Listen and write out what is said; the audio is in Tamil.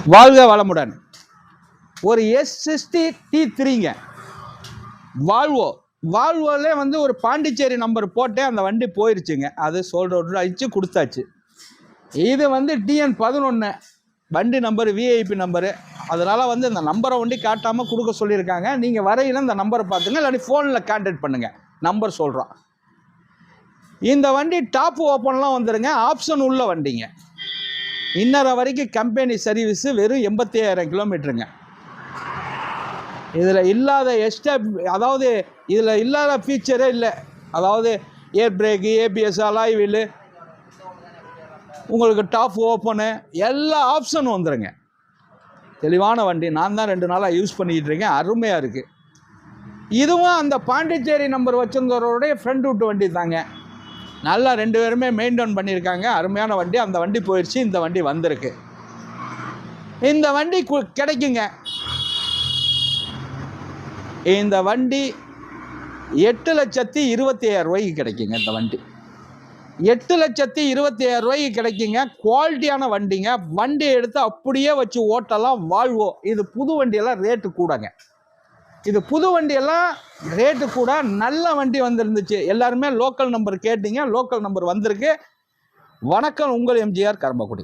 வாழ்க வளமுடன். ஒரு S60 T3ங்க வால்வோலே வந்து ஒரு பாண்டிச்சேரி நம்பர் போட்டே அந்த வண்டி போயிருச்சுங்க. அது சோல்ட் அவுட் அடிச்சு கொடுத்தாச்சு. இது வந்து TN11 வண்டி நம்பர் விஐபி நம்பரு. அதனால் வந்து இந்த நம்பரை வண்டி காட்டாமல் கொடுக்க சொல்லியிருக்காங்க. நீங்கள் வரையில் இந்த நம்பரை பார்த்துங்க, இல்லாட்டி ஃபோனில் கான்டாக்ட் பண்ணுங்கள், நம்பர் சொல்கிறோம். இந்த வண்டி டாப் ஓப்பன்லாம் வந்துடுங்க, ஆப்ஷன் உள்ள வண்டிங்க. இன்னரை வரைக்கும் கம்பெனி சர்வீஸு வெறும் 85,000 கிலோமீட்டருங்க. இதில் இல்லாத அதாவது இதில் இல்லாத ஃபீச்சரே இல்லை. அதாவது ஏர் பிரேக்கு, ABS, அலாய் வீலு, உங்களுக்கு டாப் ஓப்பனு, எல்லா ஆப்ஷனும் வந்துடுங்க. தெளிவான வண்டி. நான் தான் 2 நாளாக யூஸ் பண்ணிக்கிட்டு இருக்கேன். அருமையாக இருக்குது. இதுவும் அந்த பாண்டிச்சேரி நம்பர் வச்சிருந்தவருடைய ஃப்ரெண்ட் விட்டு வண்டி தாங்க. நல்லா 2 பேருமே மெயின்டைன் பண்ணியிருக்காங்க. அருமையான வண்டி. அந்த வண்டி போயிடுச்சு, இந்த வண்டி வந்திருக்கு. இந்த வண்டி கிடைக்குங்க. இந்த வண்டி 8,27,000 ரூபாய்க்கு கிடைக்குங்க. இந்த வண்டி 8,27,000 ரூபாய்க்கு கிடைக்குங்க. குவாலிட்டியான வண்டிங்க. வண்டியை எடுத்து அப்படியே வச்சு ஓட்டலாம். வால்வோ. இது புது வண்டியெல்லாம் ரேட்டு கூடங்க. இது புது வண்டியெல்லாம் ரேட்டு கூட. நல்ல வண்டி வந்துருந்துச்சு. எல்லாருமே லோக்கல் நம்பர் கேட்டீங்க. லோக்கல் நம்பர் வந்திருக்கு. வணக்கம், உங்கள் எம்ஜிஆர் கரம்பக்குடி.